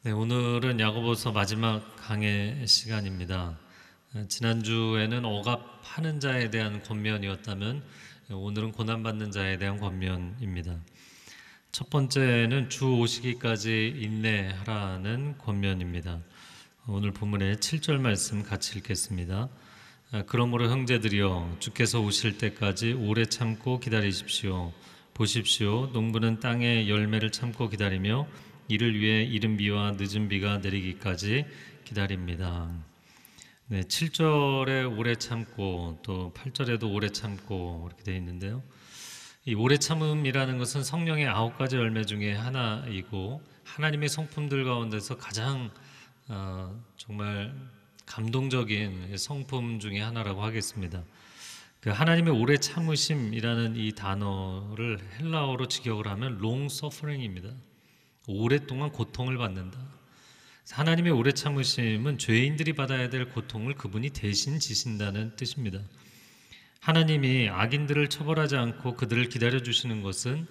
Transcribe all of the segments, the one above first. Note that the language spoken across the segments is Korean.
네, 오늘은 야고보서 마지막 강의 시간입니다. 지난주에는 억압하는 자에 대한 권면이었다면 오늘은 고난받는 자에 대한 권면입니다. 첫 번째는 주 오시기까지 인내하라는 권면입니다. 오늘 본문의 7절 말씀 같이 읽겠습니다. 그러므로 형제들이여 주께서 오실 때까지 오래 참고 기다리십시오. 보십시오, 농부는 땅의 열매를 참고 기다리며 이를 위해 이른 비와 늦은 비가 내리기까지 기다립니다. 네, 7절에 오래 참고 또 8절에도 오래 참고 이렇게 되어 있는데요. 이 오래 참음이라는 것은 성령의 9가지 열매 중에 하나이고 하나님의 성품들 가운데서 가장 정말 감동적인 성품 중에 하나라고 하겠습니다. 그 하나님의 오래 참으심이라는 이 단어를 헬라어로 직역을 하면 long suffering입니다. 오랫동안 고통을 받는다. 하나님의 오래 참으심은 죄인들이 받아야 될 고통을 그분이 대신 지신다는 뜻입니다. 하나님이 악인들을 처벌하지 않고 그들을 기다려주시는 것은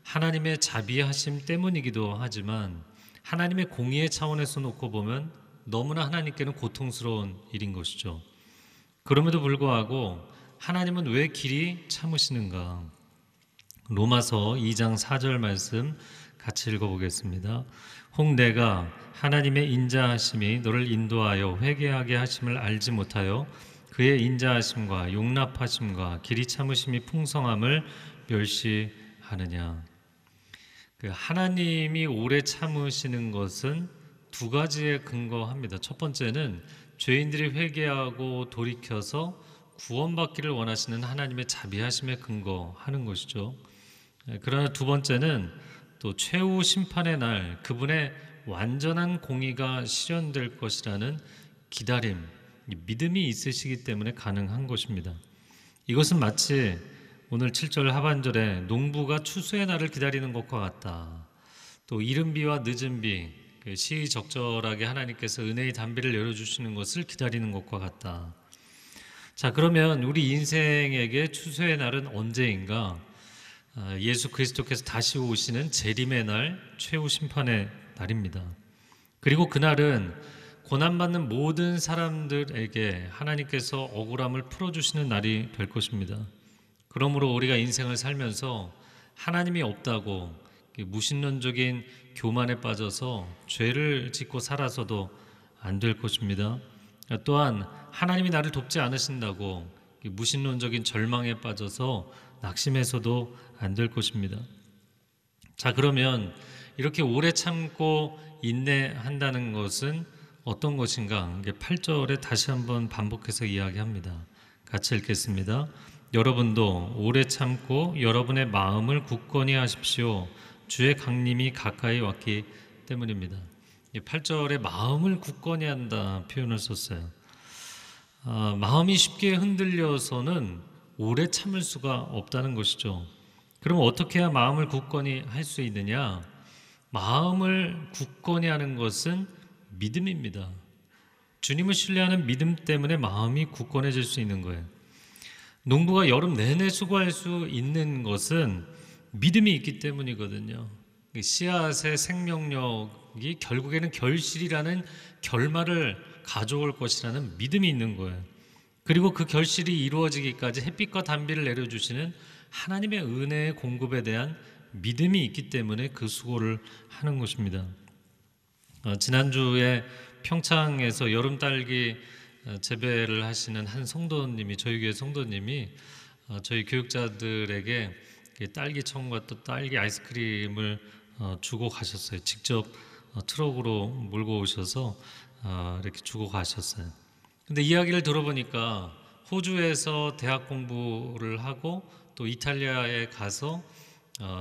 하나님의 자비하심 때문이기도 하지만 하나님의 공의의 차원에서 놓고 보면 너무나 하나님께는 고통스러운 일인 것이죠. 그럼에도 불구하고 하나님은 왜 길이 참으시는가? 로마서 2장 4절 말씀 같이 읽어보겠습니다. 혹 내가 하나님의 인자하심이 너를 인도하여 회개하게 하심을 알지 못하여 그의 인자하심과 용납하심과 길이 참으심이 풍성함을 멸시하느냐. 하나님이 오래 참으시는 것은 두 가지에 근거합니다. 첫 번째는 죄인들이 회개하고 돌이켜서 구원받기를 원하시는 하나님의 자비하심에 근거하는 것이죠. 그러나 두 번째는 또 최후 심판의 날 그분의 완전한 공의가 실현될 것이라는 기다림, 믿음이 있으시기 때문에 가능한 것입니다. 이것은 마치 오늘 7절 하반절에 농부가 추수의 날을 기다리는 것과 같다. 또 이른 비와 늦은 비, 시의적절하게 하나님께서 은혜의 단비를 내려주시는 것을 기다리는 것과 같다. 자, 그러면 우리 인생에게 추수의 날은 언제인가? 예수 그리스도께서 다시 오시는 재림의 날, 최후 심판의 날입니다. 그리고 그날은 고난받는 모든 사람들에게 하나님께서 억울함을 풀어주시는 날이 될 것입니다. 그러므로 우리가 인생을 살면서 하나님이 없다고 무신론적인 교만에 빠져서 죄를 짓고 살아서도 안 될 것입니다. 또한 하나님이 나를 돕지 않으신다고 무신론적인 절망에 빠져서 낙심해서도 안 될 것입니다. 자, 그러면 이렇게 오래 참고 인내한다는 것은 어떤 것인가? 8절에 다시 한번 반복해서 이야기합니다. 같이 읽겠습니다. 여러분도 오래 참고 여러분의 마음을 굳건히 하십시오. 주의 강림이 가까이 왔기 때문입니다. 8절에 마음을 굳건히 한다 표현을 썼어요. 마음이 쉽게 흔들려서는 오래 참을 수가 없다는 것이죠. 그럼 어떻게 해야 마음을 굳건히 할 수 있느냐? 마음을 굳건히 하는 것은 믿음입니다. 주님을 신뢰하는 믿음 때문에 마음이 굳건해질 수 있는 거예요. 농부가 여름 내내 수고할 수 있는 것은 믿음이 있기 때문이거든요. 씨앗의 생명력이 결국에는 결실이라는 결말을 가져올 것이라는 믿음이 있는 거예요. 그리고 그 결실이 이루어지기까지 햇빛과 단비를 내려주시는 하나님의 은혜의 공급에 대한 믿음이 있기 때문에 그 수고를 하는 것입니다. 지난주에 평창에서 여름 딸기 재배를 하시는 한 성도님이, 저희 교회 성도님이 저희 교육자들에게 딸기청과 또 딸기 아이스크림을 주고 가셨어요. 직접 트럭으로 몰고 오셔서 이렇게 주고 가셨어요. 근데 이야기를 들어보니까 호주에서 대학 공부를 하고 또 이탈리아에 가서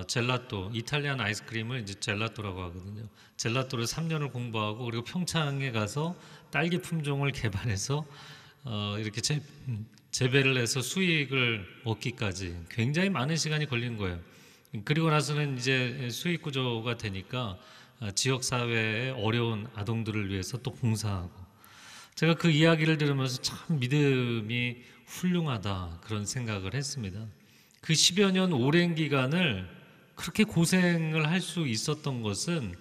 젤라또, 이탈리안 아이스크림을 이제 젤라또라고 하거든요. 젤라또를 3년을 공부하고 그리고 평창에 가서 딸기 품종을 개발해서 이렇게 재배를 해서 수익을 얻기까지 굉장히 많은 시간이 걸린 거예요. 그리고 나서는 이제 수익 구조가 되니까 지역 사회의 어려운 아동들을 위해서 또 봉사하고, 제가 그 이야기를 들으면서 참 믿음이 훌륭하다 그런 생각을 했습니다. 그 10여 년 오랜 기간을 그렇게 고생을 할 수 있었던 것은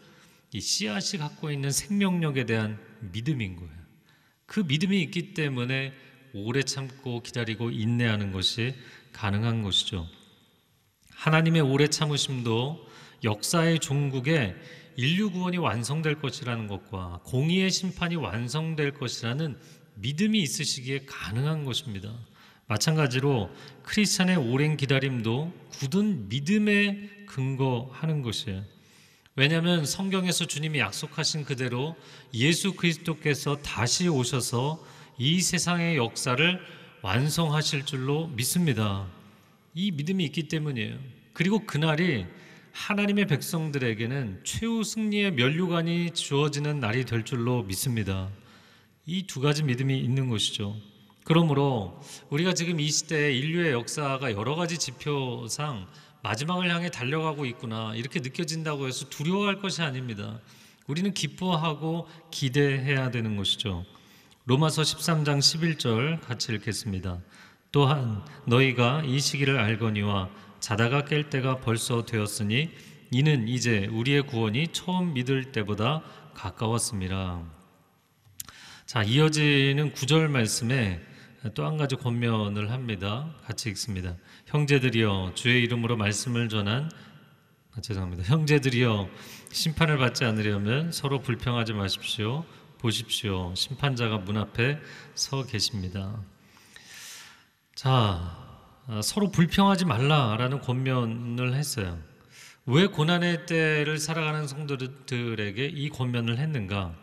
이 씨앗이 갖고 있는 생명력에 대한 믿음인 거예요. 그 믿음이 있기 때문에 오래 참고 기다리고 인내하는 것이 가능한 것이죠. 하나님의 오래 참으심도 역사의 종국에 인류 구원이 완성될 것이라는 것과 공의의 심판이 완성될 것이라는 믿음이 있으시기에 가능한 것입니다. 마찬가지로 크리스찬의 오랜 기다림도 굳은 믿음에 근거하는 것이에요. 왜냐하면 성경에서 주님이 약속하신 그대로 예수 그리스도께서 다시 오셔서 이 세상의 역사를 완성하실 줄로 믿습니다. 이 믿음이 있기 때문이에요. 그리고 그날이 하나님의 백성들에게는 최후 승리의 면류관이 주어지는 날이 될 줄로 믿습니다. 이 두 가지 믿음이 있는 것이죠. 그러므로 우리가 지금 이 시대에 인류의 역사가 여러 가지 지표상 마지막을 향해 달려가고 있구나 이렇게 느껴진다고 해서 두려워할 것이 아닙니다. 우리는 기뻐하고 기대해야 되는 것이죠. 로마서 13장 11절 같이 읽겠습니다. 또한 너희가 이 시기를 알거니와 자다가 깰 때가 벌써 되었으니 이는 이제 우리의 구원이 처음 믿을 때보다 가까웠습니다. 자, 이어지는 9절 말씀에 또 한 가지 권면을 합니다. 같이 읽습니다. 형제들이여 주의 이름으로 말씀을 전한 형제들이여 심판을 받지 않으려면 서로 불평하지 마십시오. 보십시오. 심판자가 문 앞에 서 계십니다. 자, 서로 불평하지 말라라는 권면을 했어요. 왜 고난의 때를 살아가는 성도들에게 이 권면을 했는가?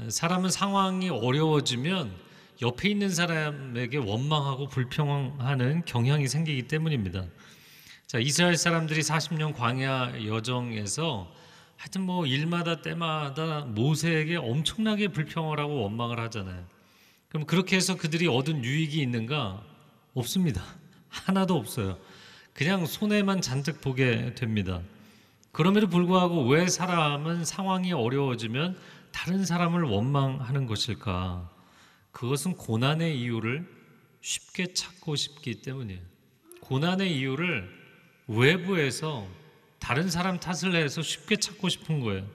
사람은 상황이 어려워지면 옆에 있는 사람에게 원망하고 불평하는 경향이 생기기 때문입니다. 자, 이스라엘 사람들이 40년 광야 여정에서 하여튼 일마다 때마다 모세에게 엄청나게 불평을 하고 원망을 하잖아요. 그럼 그렇게 해서 그들이 얻은 유익이 있는가? 없습니다. 하나도 없어요. 그냥 손해만 잔뜩 보게 됩니다. 그럼에도 불구하고 왜 사람은 상황이 어려워지면 다른 사람을 원망하는 것일까? 그것은 고난의 이유를 쉽게 찾고 싶기 때문이에요. 고난의 이유를 외부에서 다른 사람 탓을 해서 쉽게 찾고 싶은 거예요.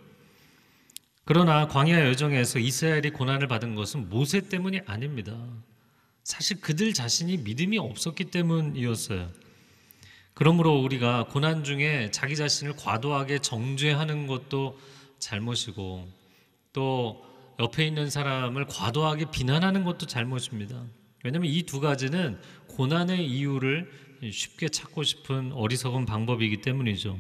그러나 광야 여정에서 이스라엘이 고난을 받은 것은 모세 때문이 아닙니다. 사실 그들 자신이 믿음이 없었기 때문이었어요. 그러므로 우리가 고난 중에 자기 자신을 과도하게 정죄하는 것도 잘못이고 또 옆에 있는 사람을 과도하게 비난하는 것도 잘못입니다. 왜냐하면 이 두 가지는 고난의 이유를 쉽게 찾고 싶은 어리석은 방법이기 때문이죠.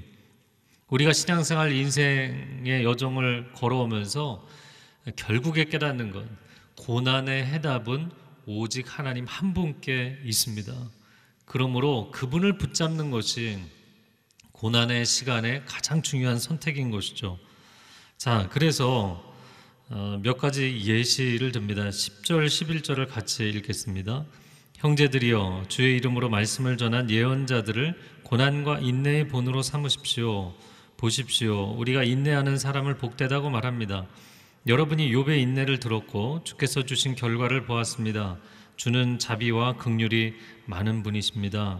우리가 신앙생활 인생의 여정을 걸어오면서 결국에 깨닫는 것, 고난의 해답은 오직 하나님 한 분께 있습니다. 그러므로 그분을 붙잡는 것이 고난의 시간에 가장 중요한 선택인 것이죠. 자, 그래서 몇 가지 예시를 듭니다. 10절, 11절을 같이 읽겠습니다. 형제들이여 주의 이름으로 말씀을 전한 예언자들을 고난과 인내의 본으로 삼으십시오. 보십시오. 우리가 인내하는 사람을 복되다고 말합니다. 여러분이 욥의 인내를 들었고 주께서 주신 결과를 보았습니다. 주는 자비와 긍휼이 많은 분이십니다.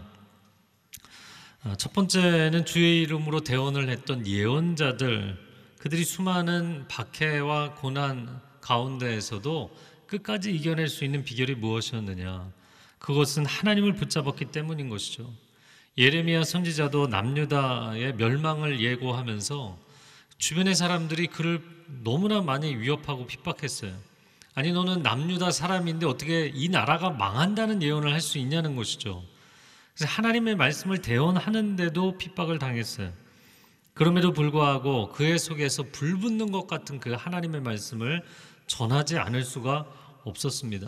첫 번째는 주의 이름으로 대언을 했던 예언자들, 그들이 수많은 박해와 고난 가운데에서도 끝까지 이겨낼 수 있는 비결이 무엇이었느냐? 그것은 하나님을 붙잡았기 때문인 것이죠. 예레미야 선지자도 남유다의 멸망을 예고하면서 주변의 사람들이 그를 너무나 많이 위협하고 핍박했어요. 아니, 너는 남유다 사람인데 어떻게 이 나라가 망한다는 예언을 할 수 있냐는 것이죠. 그래서 하나님의 말씀을 대언하는데도 핍박을 당했어요. 그럼에도 불구하고 그의 속에서 불붙는 것 같은 그 하나님의 말씀을 전하지 않을 수가 없었습니다.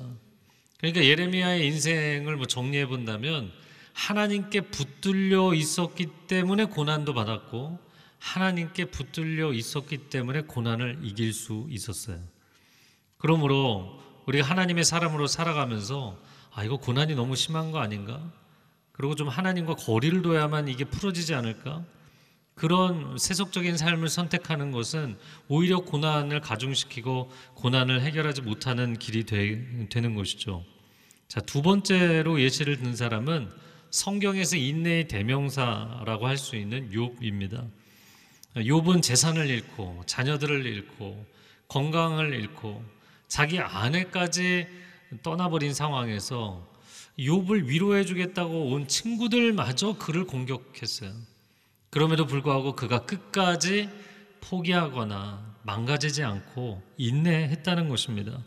그러니까 예레미야의 인생을 정리해 본다면 하나님께 붙들려 있었기 때문에 고난도 받았고 하나님께 붙들려 있었기 때문에 고난을 이길 수 있었어요. 그러므로 우리가 하나님의 사람으로 살아가면서 이거 고난이 너무 심한 거 아닌가? 그리고 좀 하나님과 거리를 둬야만 이게 풀어지지 않을까? 그런 세속적인 삶을 선택하는 것은 오히려 고난을 가중시키고 고난을 해결하지 못하는 길이 되는 것이죠. 자, 두 번째로 예시를 든 사람은 성경에서 인내의 대명사라고 할 수 있는 욥입니다. 욥은 재산을 잃고 자녀들을 잃고 건강을 잃고 자기 아내까지 떠나버린 상황에서 욥을 위로해 주겠다고 온 친구들마저 그를 공격했어요. 그럼에도 불구하고 그가 끝까지 포기하거나 망가지지 않고 인내했다는 것입니다.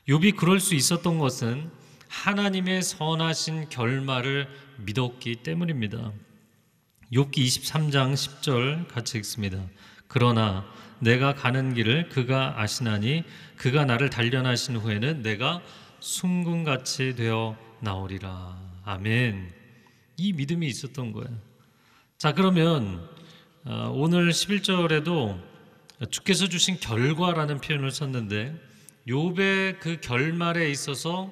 욥이 그럴 수 있었던 것은 하나님의 선하신 결말을 믿었기 때문입니다. 욥기 23장 10절 같이 읽습니다. 그러나 내가 가는 길을 그가 아시나니 그가 나를 단련하신 후에는 내가 순금같이 되어 나오리라. 아멘. 이 믿음이 있었던 거예요. 자, 그러면 오늘 11절에도 주께서 주신 결과라는 표현을 썼는데 욥의 그 결말에 있어서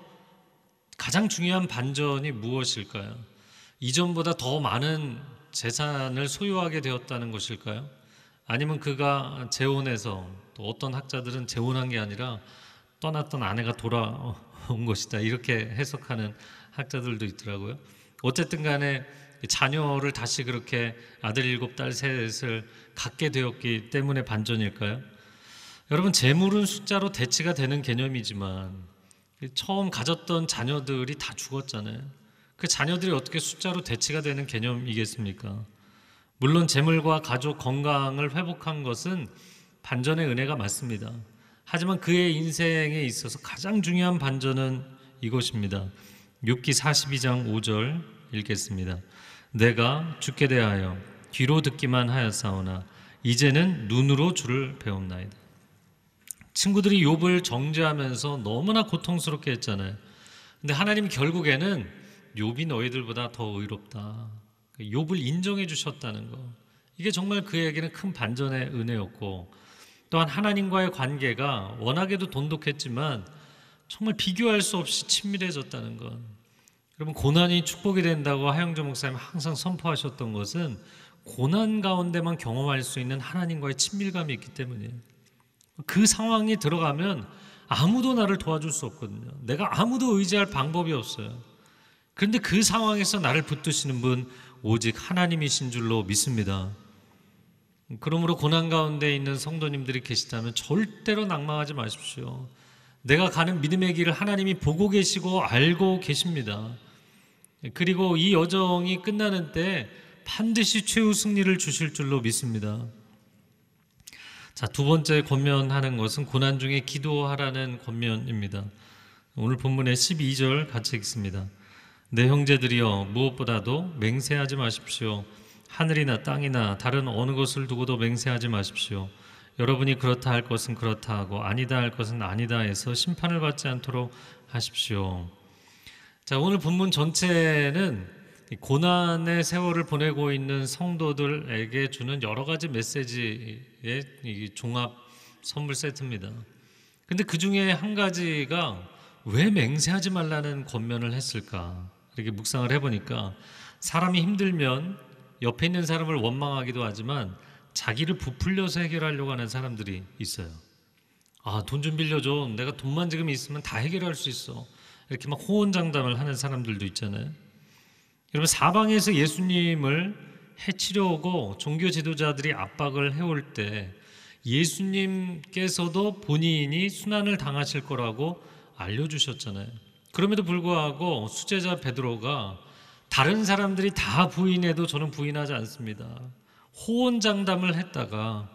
가장 중요한 반전이 무엇일까요? 이전보다 더 많은 재산을 소유하게 되었다는 것일까요? 아니면 그가 재혼해서, 또 어떤 학자들은 재혼한 게 아니라 떠났던 아내가 돌아온 것이다, 이렇게 해석하는 학자들도 있더라고요. 어쨌든 간에 자녀를 다시 그렇게 아들 7, 딸 3을 갖게 되었기 때문에 반전일까요? 여러분, 재물은 숫자로 대치가 되는 개념이지만 처음 가졌던 자녀들이 다 죽었잖아요. 그 자녀들이 어떻게 숫자로 대치가 되는 개념이겠습니까? 물론 재물과 가족 건강을 회복한 것은 반전의 은혜가 맞습니다. 하지만 그의 인생에 있어서 가장 중요한 반전은 이것입니다. 욥기 42장 5절 읽겠습니다. 내가 주께 대하여 귀로 듣기만 하였사오나 이제는 눈으로 주를 배웠나이다. 친구들이 욥을 정죄하면서 너무나 고통스럽게 했잖아요. 근데 하나님 결국에는 욥이 너희들보다 더 의롭다, 욥을 인정해 주셨다는 것, 이게 정말 그에게는 큰 반전의 은혜였고, 또한 하나님과의 관계가 워낙에도 돈독했지만 정말 비교할 수 없이 친밀해졌다는 것. 여러분, 고난이 축복이 된다고 하영조 목사님 항상 선포하셨던 것은 고난 가운데만 경험할 수 있는 하나님과의 친밀감이 있기 때문이에요. 그 상황이 들어가면 아무도 나를 도와줄 수 없거든요. 내가 아무도 의지할 방법이 없어요. 그런데 그 상황에서 나를 붙드시는 분 오직 하나님이신 줄로 믿습니다. 그러므로 고난 가운데 있는 성도님들이 계시다면 절대로 낙망하지 마십시오. 내가 가는 믿음의 길을 하나님이 보고 계시고 알고 계십니다. 그리고 이 여정이 끝나는 때 반드시 최후 승리를 주실 줄로 믿습니다. 자, 두 번째 권면하는 것은 고난 중에 기도하라는 권면입니다. 오늘 본문의 12절 같이 읽습니다. 내 형제들이여, 무엇보다도 맹세하지 마십시오. 하늘이나 땅이나 다른 어느 것을 두고도 맹세하지 마십시오. 여러분이 그렇다 할 것은 그렇다 하고 아니다 할 것은 아니다 해서 심판을 받지 않도록 하십시오. 자, 오늘 본문 전체는 고난의 세월을 보내고 있는 성도들에게 주는 여러 가지 메시지의 종합 선물 세트입니다. 근데 그 중에 한 가지가 왜 맹세하지 말라는 권면을 했을까? 이렇게 묵상을 해보니까 사람이 힘들면 옆에 있는 사람을 원망하기도 하지만 자기를 부풀려서 해결하려고 하는 사람들이 있어요. 아, 돈 좀 빌려줘. 내가 돈만 지금 있으면 다 해결할 수 있어. 이렇게 막 호언장담을 하는 사람들도 있잖아요. 여러분, 사방에서 예수님을 해치려고 종교 지도자들이 압박을 해올 때 예수님께서도 본인이 순환을 당하실 거라고 알려주셨잖아요. 그럼에도 불구하고 수제자 베드로가 다른 사람들이 다 부인해도 저는 부인하지 않습니다, 호언장담을 했다가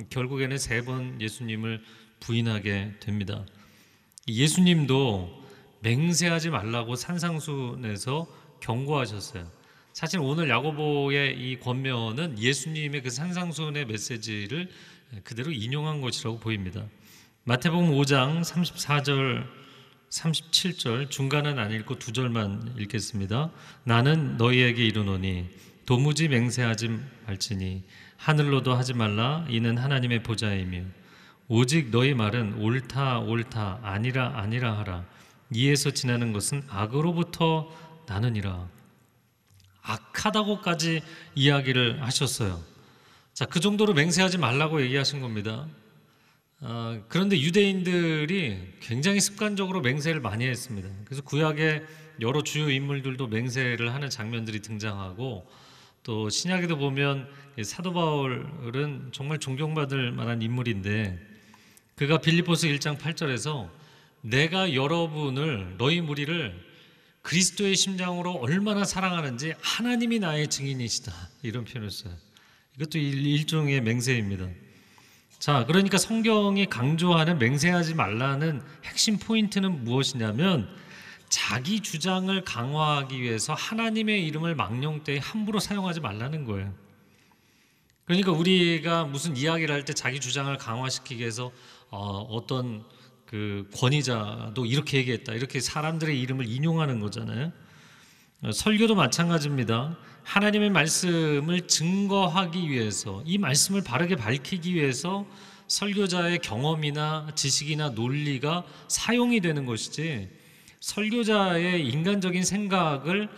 결국에는 3번 예수님을 부인하게 됩니다. 예수님도 맹세하지 말라고 산상수훈에서 경고하셨어요. 사실 오늘 야고보의 이 권면은 예수님의 그 산상수훈의 메시지를 그대로 인용한 것이라고 보입니다. 마태복음 5장 34절 37절 중간은 안 읽고 2절만 읽겠습니다. 나는 너희에게 이르노니 도무지 맹세하지 말지니 하늘로도 하지 말라. 이는 하나님의 보좌이며 오직 너희 말은 옳다 옳다 아니라 아니라 하라. 이에서 지나는 것은 악으로부터 나느니라. 악하다고까지 이야기를 하셨어요. 자, 그 정도로 맹세하지 말라고 얘기하신 겁니다. 그런데 유대인들이 굉장히 습관적으로 맹세를 많이 했습니다. 그래서 구약의 여러 주요 인물들도 맹세를 하는 장면들이 등장하고 또 신약에도 보면 사도 바울은 정말 존경받을 만한 인물인데 그가 빌립보서 1장 8절에서 내가 여러분을 너희 무리를 그리스도의 심장으로 얼마나 사랑하는지 하나님이 나의 증인이시다 이런 표현을 써요. 이것도 일종의 맹세입니다. 자, 그러니까 성경이 강조하는 맹세하지 말라는 핵심 포인트는 무엇이냐면 자기 주장을 강화하기 위해서 하나님의 이름을 망령되이 함부로 사용하지 말라는 거예요. 그러니까 우리가 무슨 이야기를 할 때 자기 주장을 강화시키기 위해서 어떤 그 권위자도 이렇게 얘기했다 이렇게 사람들의 이름을 인용하는 거잖아요. 설교도 마찬가지입니다. 하나님의 말씀을 증거하기 위해서 이 말씀을 바르게 밝히기 위해서 설교자의 경험이나 지식이나 논리가 사용이 되는 것이지 설교자의 인간적인 생각을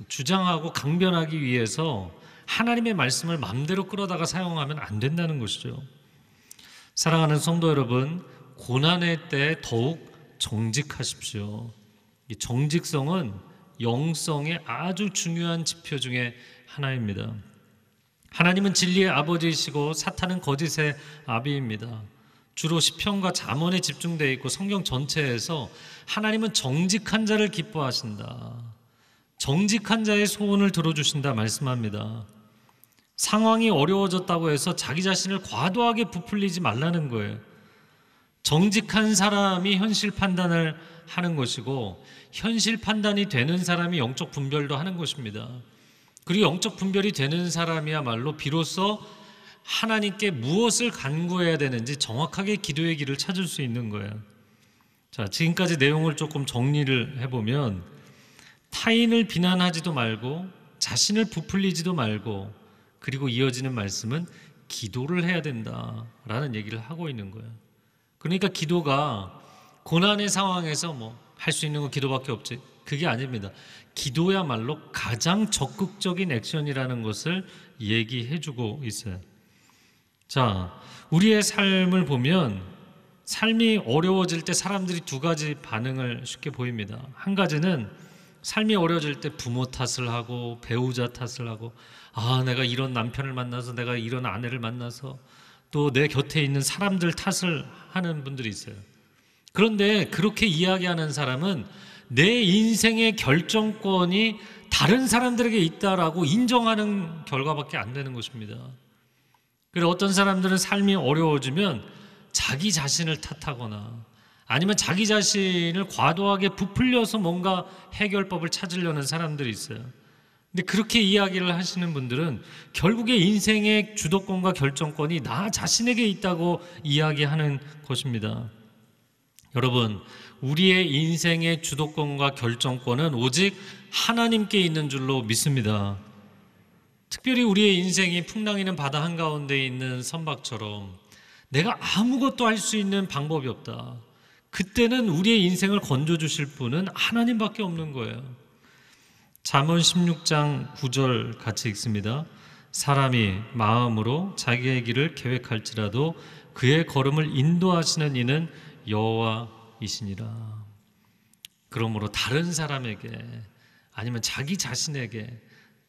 주장하고 강변하기 위해서 하나님의 말씀을 마음대로 끌어다가 사용하면 안 된다는 것이죠. 사랑하는 성도 여러분, 고난의 때 더욱 정직하십시오. 이 정직성은 영성의 아주 중요한 지표 중에 하나입니다. 하나님은 진리의 아버지이시고 사탄은 거짓의 아비입니다. 주로 시편과 잠언에 집중되어 있고 성경 전체에서 하나님은 정직한 자를 기뻐하신다. 정직한 자의 소원을 들어주신다 말씀합니다. 상황이 어려워졌다고 해서 자기 자신을 과도하게 부풀리지 말라는 거예요. 정직한 사람이 현실 판단을 하는 것이고 현실 판단이 되는 사람이 영적 분별도 하는 것입니다. 그리고 영적 분별이 되는 사람이야말로 비로소 하나님께 무엇을 간구해야 되는지 정확하게 기도의 길을 찾을 수 있는 거예요. 자, 지금까지 내용을 조금 정리를 해보면 타인을 비난하지도 말고 자신을 부풀리지도 말고 그리고 이어지는 말씀은 기도를 해야 된다라는 얘기를 하고 있는 거예요. 그러니까 기도가 고난의 상황에서 할 수 있는 건 기도밖에 없지 그게 아닙니다. 기도야말로 가장 적극적인 액션이라는 것을 얘기해주고 있어요. 자, 우리의 삶을 보면 삶이 어려워질 때 사람들이 두 가지 반응을 쉽게 보입니다. 한 가지는 삶이 어려워질 때 부모 탓을 하고 배우자 탓을 하고 내가 이런 남편을 만나서 내가 이런 아내를 만나서 또 내 곁에 있는 사람들 탓을 하는 분들이 있어요. 그런데 그렇게 이야기하는 사람은 내 인생의 결정권이 다른 사람들에게 있다라고 인정하는 결과밖에 안 되는 것입니다. 그리고 어떤 사람들은 삶이 어려워지면 자기 자신을 탓하거나 아니면 자기 자신을 과도하게 부풀려서 뭔가 해결법을 찾으려는 사람들이 있어요. 근데 그렇게 이야기를 하시는 분들은 결국에 인생의 주도권과 결정권이 나 자신에게 있다고 이야기하는 것입니다. 여러분, 우리의 인생의 주도권과 결정권은 오직 하나님께 있는 줄로 믿습니다. 특별히 우리의 인생이 풍랑이는 바다 한가운데 있는 선박처럼 내가 아무것도 할 수 있는 방법이 없다. 그때는 우리의 인생을 건져주실 분은 하나님밖에 없는 거예요. 잠언 16장 9절 같이 읽습니다. 사람이 마음으로 자기의 길을 계획할지라도 그의 걸음을 인도하시는 이는 여호와이시니라. 그러므로 다른 사람에게 아니면 자기 자신에게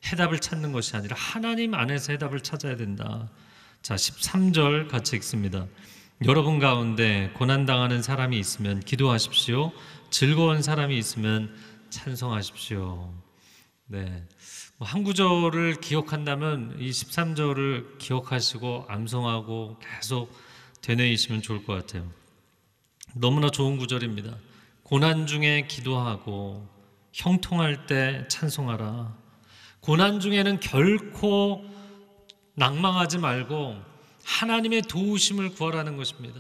해답을 찾는 것이 아니라 하나님 안에서 해답을 찾아야 된다. 자, 13절 같이 읽습니다. 여러분 가운데 고난당하는 사람이 있으면 기도하십시오. 즐거운 사람이 있으면 찬송하십시오. 네, 한 구절을 기억한다면 이 13절을 기억하시고 암송하고 계속 되뇌이시면 좋을 것 같아요. 너무나 좋은 구절입니다. 고난 중에 기도하고 형통할 때 찬송하라. 고난 중에는 결코 낭망하지 말고 하나님의 도우심을 구하라는 것입니다.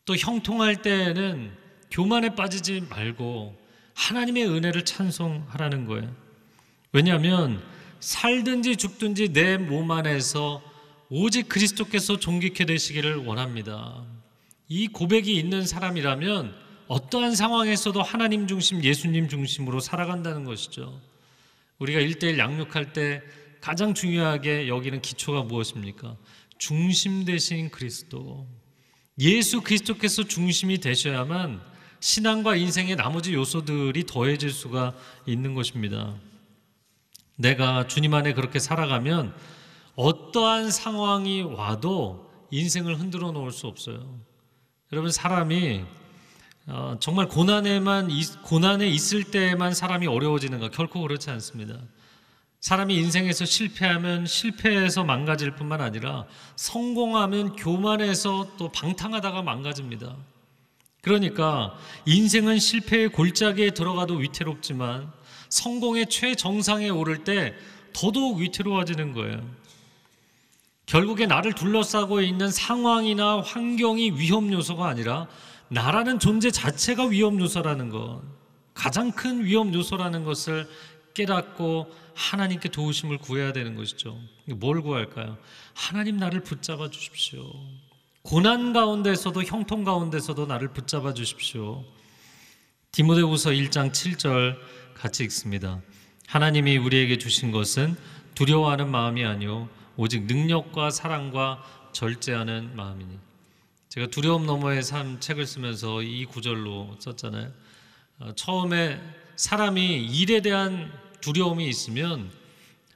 또 형통할 때에는 교만에 빠지지 말고 하나님의 은혜를 찬송하라는 거예요. 왜냐하면 살든지 죽든지 내 몸 안에서 오직 그리스도께서 존귀케 되시기를 원합니다. 이 고백이 있는 사람이라면 어떠한 상황에서도 하나님 중심, 예수님 중심으로 살아간다는 것이죠. 우리가 1:1 양육할 때 가장 중요하게 여기는 기초가 무엇입니까? 중심 되신 그리스도, 예수 그리스도께서 중심이 되셔야만 신앙과 인생의 나머지 요소들이 더해질 수가 있는 것입니다. 내가 주님 안에 그렇게 살아가면 어떠한 상황이 와도 인생을 흔들어 놓을 수 없어요. 여러분, 사람이 정말 고난에 있을 때만 사람이 어려워지는가? 결코 그렇지 않습니다. 사람이 인생에서 실패하면 실패해서 망가질 뿐만 아니라 성공하면 교만해서 또 방탕하다가 망가집니다. 그러니까 인생은 실패의 골짜기에 들어가도 위태롭지만 성공의 최정상에 오를 때 더더욱 위태로워지는 거예요. 결국에 나를 둘러싸고 있는 상황이나 환경이 위험 요소가 아니라 나라는 존재 자체가 위험 요소라는 것, 가장 큰 위험 요소라는 것을 깨닫고 하나님께 도우심을 구해야 되는 것이죠. 뭘 구할까요? 하나님, 나를 붙잡아 주십시오. 고난 가운데서도 형통 가운데서도 나를 붙잡아 주십시오. 디모데후서 1장 7절 같이 읽습니다. 하나님이 우리에게 주신 것은 두려워하는 마음이 아니요 오직 능력과 사랑과 절제하는 마음이니. 제가 두려움 너머의 삶 책을 쓰면서 이 구절로 썼잖아요. 처음에 사람이 일에 대한 두려움이 있으면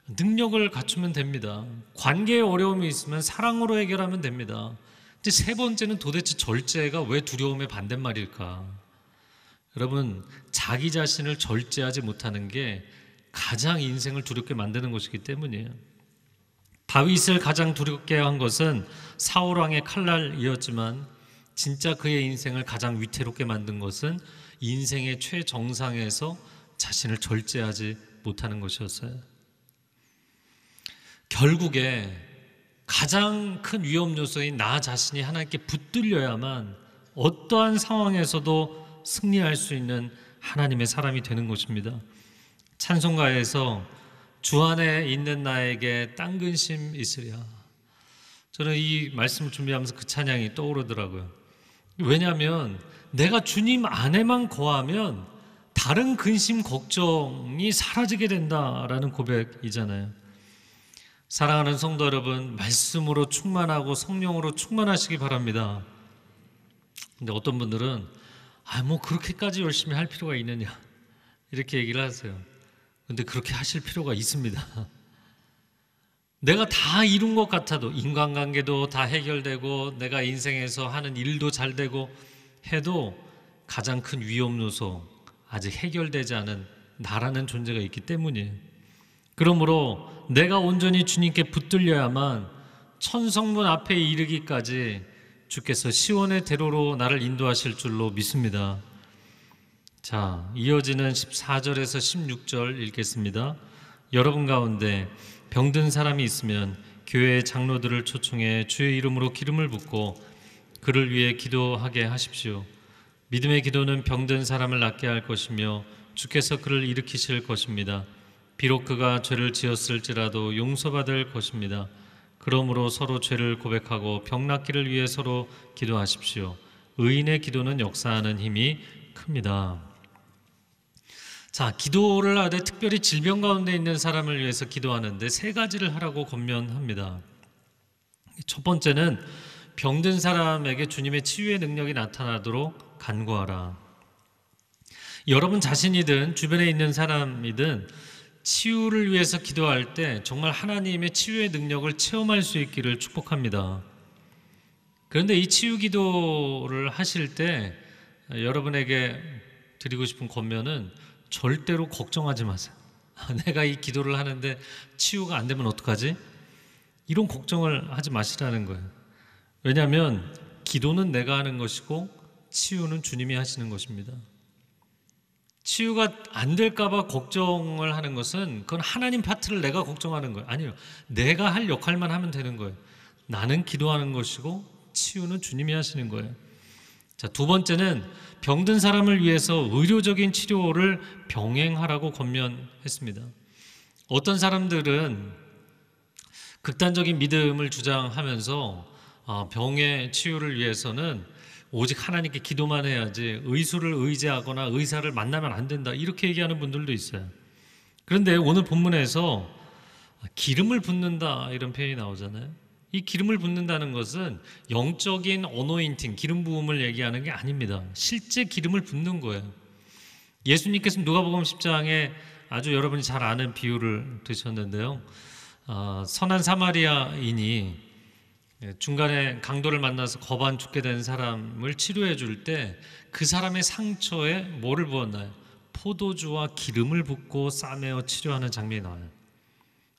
능력을 갖추면 됩니다. 관계에 어려움이 있으면 사랑으로 해결하면 됩니다. 근데 세 번째는 도대체 절제가 왜 두려움의 반대말일까? 여러분, 자기 자신을 절제하지 못하는 게 가장 인생을 두렵게 만드는 것이기 때문이에요. 다윗을 가장 두렵게 한 것은 사울왕의 칼날이었지만 진짜 그의 인생을 가장 위태롭게 만든 것은 인생의 최정상에서 자신을 절제하지 못하는 것이었어요. 결국에 가장 큰 위험 요소인 나 자신이 하나님께 붙들려야만 어떠한 상황에서도 승리할 수 있는 하나님의 사람이 되는 것입니다. 찬송가에서 주 안에 있는 나에게 딴 근심 있으랴. 저는 이 말씀을 준비하면서 그 찬양이 떠오르더라고요. 왜냐하면 내가 주님 안에만 거하면 다른 근심, 걱정이 사라지게 된다라는 고백이잖아요. 사랑하는 성도 여러분, 말씀으로 충만하고 성령으로 충만하시기 바랍니다. 근데 어떤 분들은 뭐 그렇게까지 열심히 할 필요가 있느냐 이렇게 얘기를 하세요. 근데 그렇게 하실 필요가 있습니다. 내가 다 이룬 것 같아도, 인간관계도 다 해결되고 내가 인생에서 하는 일도 잘 되고 해도 가장 큰 위험 요소, 아직 해결되지 않은 나라는 존재가 있기 때문이에요. 그러므로 내가 온전히 주님께 붙들려야만 천성문 앞에 이르기까지 주께서 시온의 대로로 나를 인도하실 줄로 믿습니다. 자, 이어지는 14절에서 16절 읽겠습니다. 여러분 가운데 병든 사람이 있으면 교회의 장로들을 초청해 주의 이름으로 기름을 붓고 그를 위해 기도하게 하십시오. 믿음의 기도는 병든 사람을 낫게 할 것이며 주께서 그를 일으키실 것입니다. 비록 그가 죄를 지었을지라도 용서받을 것입니다. 그러므로 서로 죄를 고백하고 병 낫기를 위해 서로 기도하십시오. 의인의 기도는 역사하는 힘이 큽니다. 자, 기도를 하되 특별히 질병 가운데 있는 사람을 위해서 기도하는데 세 가지를 하라고 권면합니다. 첫 번째는 병든 사람에게 주님의 치유의 능력이 나타나도록 간구하라. 여러분 자신이든 주변에 있는 사람이든 치유를 위해서 기도할 때 정말 하나님의 치유의 능력을 체험할 수 있기를 축복합니다. 그런데 이 치유 기도를 하실 때 여러분에게 드리고 싶은 권면은 절대로 걱정하지 마세요. 내가 이 기도를 하는데 치유가 안 되면 어떡하지? 이런 걱정을 하지 마시라는 거예요. 왜냐하면 기도는 내가 하는 것이고 치유는 주님이 하시는 것입니다. 치유가 안 될까 봐 걱정을 하는 것은 그건 하나님 파트를 내가 걱정하는 거예요. 아니요. 내가 할 역할만 하면 되는 거예요. 나는 기도하는 것이고 치유는 주님이 하시는 거예요. 자, 두 번째는 병든 사람을 위해서 의료적인 치료를 병행하라고 권면했습니다. 어떤 사람들은 극단적인 믿음을 주장하면서 병의 치유를 위해서는 오직 하나님께 기도만 해야지 의술을 의지하거나 의사를 만나면 안 된다 이렇게 얘기하는 분들도 있어요. 그런데 오늘 본문에서 기름을 붓는다 이런 표현이 나오잖아요. 이 기름을 붓는다는 것은 영적인 어노인팅, 기름 부음을 얘기하는 게 아닙니다. 실제 기름을 붓는 거예요. 예수님께서 누가복음 10장에 아주 여러분이 잘 아는 비유를 드셨는데요. 선한 사마리아인이 중간에 강도를 만나서 겁 안 죽게 된 사람을 치료해 줄 때 그 사람의 상처에 뭐를 부었나요? 포도주와 기름을 붓고 싸매어 치료하는 장면이 나와요.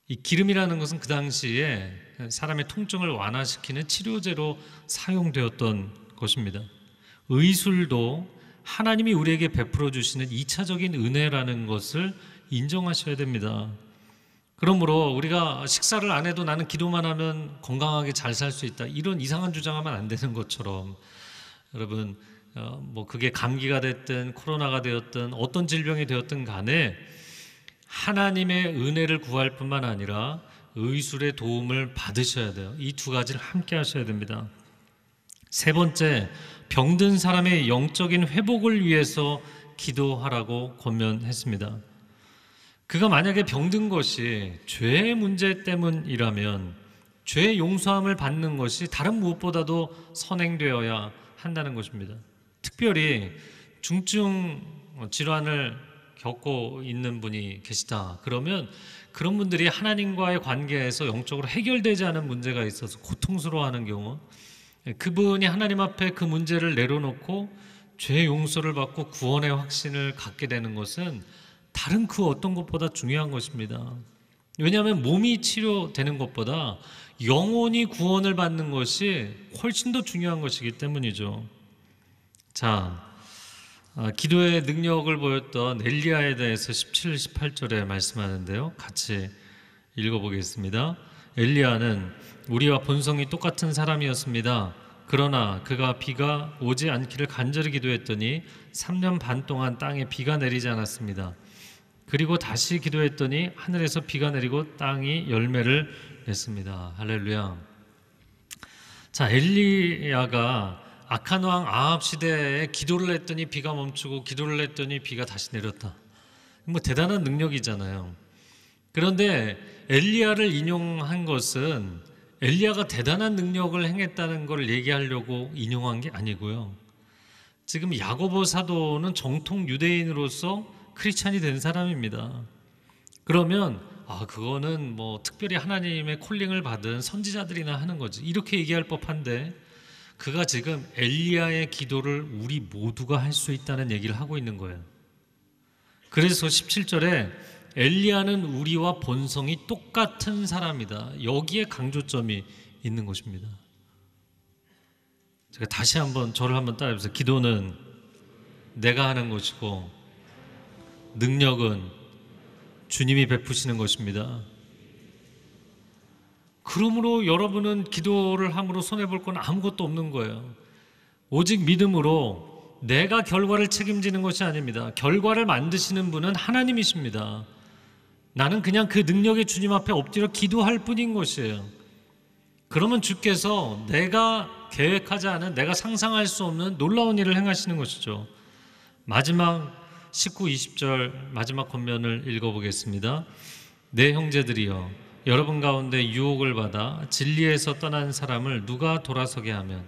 이 기름이라는 것은 그 당시에 사람의 통증을 완화시키는 치료제로 사용되었던 것입니다. 의술도 하나님이 우리에게 베풀어 주시는 2차적인 은혜라는 것을 인정하셔야 됩니다. 그러므로 우리가 식사를 안 해도 나는 기도만 하면 건강하게 잘 살 수 있다, 이런 이상한 주장하면 안 되는 것처럼, 여러분 뭐 그게 감기가 됐든 코로나가 되었든 어떤 질병이 되었든 간에 하나님의 은혜를 구할 뿐만 아니라 의술의 도움을 받으셔야 돼요. 이 두 가지를 함께 하셔야 됩니다. 세 번째, 병든 사람의 영적인 회복을 위해서 기도하라고 권면했습니다. 그가 만약에 병든 것이 죄의 문제 때문이라면 죄의 용서함을 받는 것이 다른 무엇보다도 선행되어야 한다는 것입니다. 특별히 중증 질환을 겪고 있는 분이 계시다 그러면 그런 분들이 하나님과의 관계에서 영적으로 해결되지 않은 문제가 있어서 고통스러워하는 경우, 그분이 하나님 앞에 그 문제를 내려놓고 죄 용서를 받고 구원의 확신을 갖게 되는 것은 다른 그 어떤 것보다 중요한 것입니다. 왜냐하면 몸이 치료되는 것보다 영혼이 구원을 받는 것이 훨씬 더 중요한 것이기 때문이죠. 자, 기도의 능력을 보였던 엘리야에 대해서 17, 18절에 말씀하는데요, 같이 읽어보겠습니다. 엘리야는 우리와 본성이 똑같은 사람이었습니다. 그러나 그가 비가 오지 않기를 간절히 기도했더니 3년 반 동안 땅에 비가 내리지 않았습니다. 그리고 다시 기도했더니 하늘에서 비가 내리고 땅이 열매를 냈습니다. 할렐루야. 자, 엘리야가 악한 왕 아합 시대에 기도를 했더니 비가 멈추고 기도를 했더니 비가 다시 내렸다. 뭐 대단한 능력이잖아요. 그런데 엘리야를 인용한 것은 엘리야가 대단한 능력을 행했다는 걸 얘기하려고 인용한 게 아니고요. 지금 야고보 사도는 정통 유대인으로서 크리스찬이 된 사람입니다. 그러면 그거는 뭐 특별히 하나님의 콜링을 받은 선지자들이나 하는 거지, 이렇게 얘기할 법한데 그가 지금 엘리야의 기도를 우리 모두가 할 수 있다는 얘기를 하고 있는 거예요. 그래서 17절에 엘리야는 우리와 본성이 똑같은 사람이다, 여기에 강조점이 있는 것입니다. 제가 다시 한번 저를 한번 따라해보세요. 기도는 내가 하는 것이고 능력은 주님이 베푸시는 것입니다. 그러므로 여러분은 기도를 함으로 손해볼 건 아무것도 없는 거예요. 오직 믿음으로 내가 결과를 책임지는 것이 아닙니다. 결과를 만드시는 분은 하나님이십니다. 나는 그냥 그 능력의 주님 앞에 엎드려 기도할 뿐인 것이에요. 그러면 주께서 내가 계획하지 않은, 내가 상상할 수 없는 놀라운 일을 행하시는 것이죠. 마지막 19, 20절 마지막 권면을 읽어보겠습니다. 내 형제들이여, 여러분 가운데 유혹을 받아 진리에서 떠난 사람을 누가 돌아서게 하면,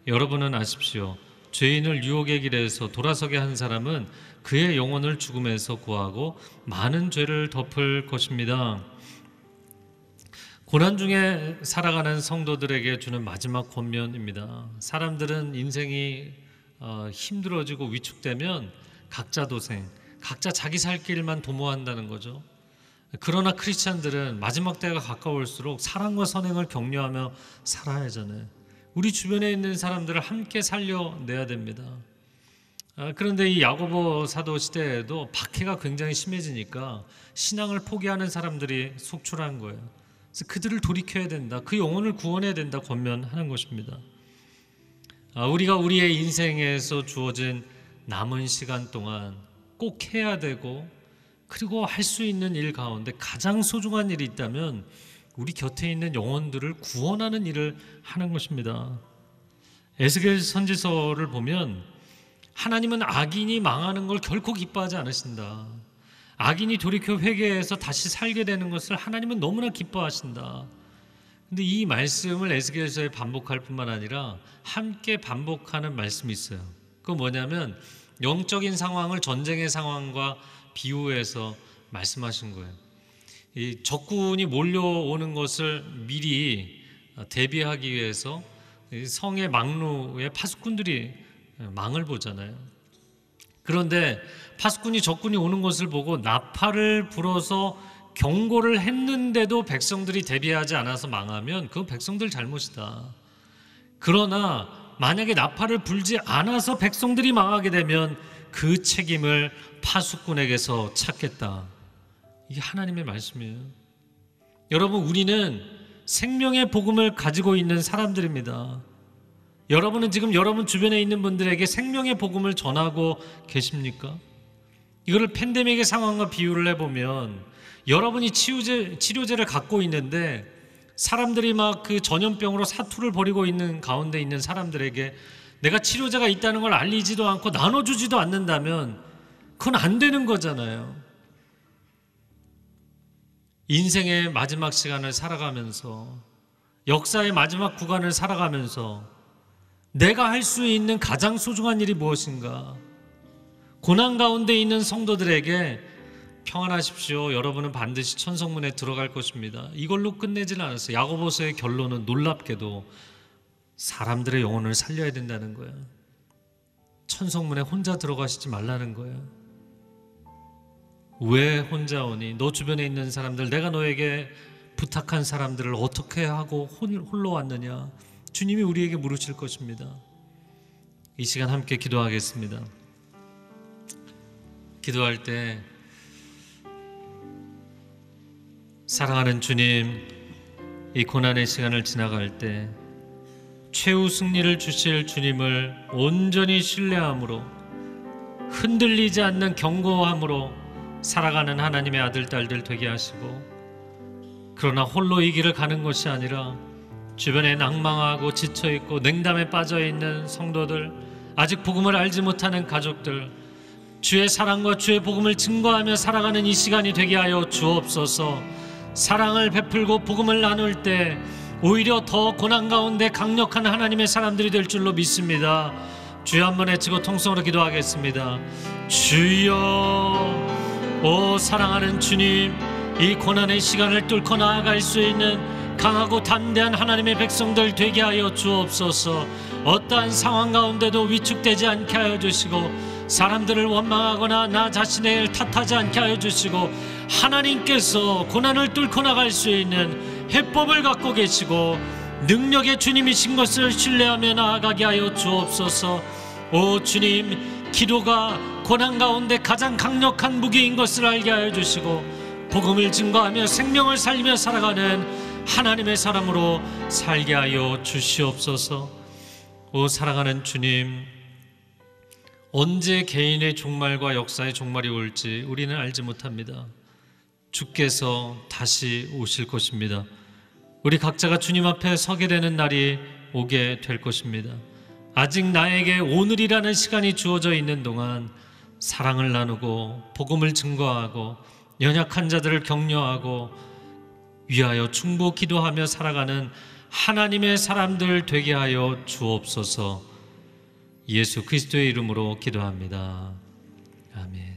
여러분은 아십시오. 죄인을 유혹의 길에서 돌아서게 한 사람은 그의 영혼을 죽음에서 구하고 많은 죄를 덮을 것입니다. 고난 중에 살아가는 성도들에게 주는 마지막 권면입니다. 사람들은 인생이 힘들어지고 위축되면 각자 도생, 각자 자기 살 길만 도모한다는 거죠. 그러나 크리스찬들은 마지막 때가 가까울수록 사랑과 선행을 격려하며 살아야 하잖아요. 우리 주변에 있는 사람들을 함께 살려내야 됩니다. 그런데 이 야고보 사도 시대에도 박해가 굉장히 심해지니까 신앙을 포기하는 사람들이 속출한 거예요. 그래서 그들을 돌이켜야 된다, 그 영혼을 구원해야 된다 권면하는 것입니다. 우리가 우리의 인생에서 주어진 남은 시간 동안 꼭 해야 되고 그리고 할 수 있는 일 가운데 가장 소중한 일이 있다면 우리 곁에 있는 영혼들을 구원하는 일을 하는 것입니다. 에스겔 선지서를 보면 하나님은 악인이 망하는 걸 결코 기뻐하지 않으신다. 악인이 돌이켜 회개해서 다시 살게 되는 것을 하나님은 너무나 기뻐하신다. 근데 이 말씀을 에스겔서에 반복할 뿐만 아니라 함께 반복하는 말씀이 있어요. 그건 뭐냐면 영적인 상황을 전쟁의 상황과 비유해서 말씀하신 거예요. 이 적군이 몰려오는 것을 미리 대비하기 위해서 성의 망루에 파수꾼들이 망을 보잖아요. 그런데 파수꾼이 적군이 오는 것을 보고 나팔을 불어서 경고를 했는데도 백성들이 대비하지 않아서 망하면 그건 백성들 잘못이다. 그러나 만약에 나팔을 불지 않아서 백성들이 망하게 되면 그 책임을 파수꾼에게서 찾겠다. 이게 하나님의 말씀이에요. 여러분, 우리는 생명의 복음을 가지고 있는 사람들입니다. 여러분은 지금 여러분 주변에 있는 분들에게 생명의 복음을 전하고 계십니까? 이거를 팬데믹의 상황과 비유를 해보면 여러분이 치료제를 갖고 있는데 사람들이 막 그 전염병으로 사투를 벌이고 있는 가운데 있는 사람들에게 내가 치료제가 있다는 걸 알리지도 않고 나눠주지도 않는다면 그건 안 되는 거잖아요. 인생의 마지막 시간을 살아가면서, 역사의 마지막 구간을 살아가면서 내가 할 수 있는 가장 소중한 일이 무엇인가? 고난 가운데 있는 성도들에게 평안하십시오, 여러분은 반드시 천성문에 들어갈 것입니다, 이걸로 끝내지는 않았어요. 야고보서의 결론은 놀랍게도 사람들의 영혼을 살려야 된다는 거예요. 천성문에 혼자 들어가시지 말라는 거예요. 왜 혼자 오니? 너 주변에 있는 사람들, 내가 너에게 부탁한 사람들을 어떻게 하고 홀로 왔느냐? 주님이 우리에게 물으실 것입니다. 이 시간 함께 기도하겠습니다. 기도할 때 사랑하는 주님, 이 고난의 시간을 지나갈 때 최후 승리를 주실 주님을 온전히 신뢰함으로, 흔들리지 않는 견고함으로 살아가는 하나님의 아들, 딸들 되게 하시고, 그러나 홀로 이 길을 가는 것이 아니라 주변에 낭망하고 지쳐있고 냉담에 빠져있는 성도들, 아직 복음을 알지 못하는 가족들, 주의 사랑과 주의 복음을 증거하며 살아가는 이 시간이 되게 하여 주옵소서. 사랑을 베풀고 복음을 나눌 때 오히려 더 고난 가운데 강력한 하나님의 사람들이 될 줄로 믿습니다. 주여 한번 외치고 통성으로 기도하겠습니다. 주여, 오 사랑하는 주님, 이 고난의 시간을 뚫고 나아갈 수 있는 강하고 단대한 하나님의 백성들 되게 하여 주옵소서. 어떠한 상황 가운데도 위축되지 않게 하여 주시고, 사람들을 원망하거나 나 자신을 탓하지 않게 하여 주시고, 하나님께서 고난을 뚫고 나갈 수 있는 해법을 갖고 계시고 능력의 주님이신 것을 신뢰하며 나아가게 하여 주옵소서. 오 주님, 기도가 고난 가운데 가장 강력한 무기인 것을 알게 하여 주시고, 복음을 증거하며 생명을 살리며 살아가는 하나님의 사람으로 살게 하여 주시옵소서. 오 사랑하는 주님, 언제 개인의 종말과 역사의 종말이 올지 우리는 알지 못합니다. 주께서 다시 오실 것입니다. 우리 각자가 주님 앞에 서게 되는 날이 오게 될 것입니다. 아직 나에게 오늘이라는 시간이 주어져 있는 동안 사랑을 나누고 복음을 증거하고 연약한 자들을 격려하고 위하여 충고 기도하며 살아가는 하나님의 사람들 되게 하여 주옵소서. 예수 그리스도의 이름으로 기도합니다. 아멘.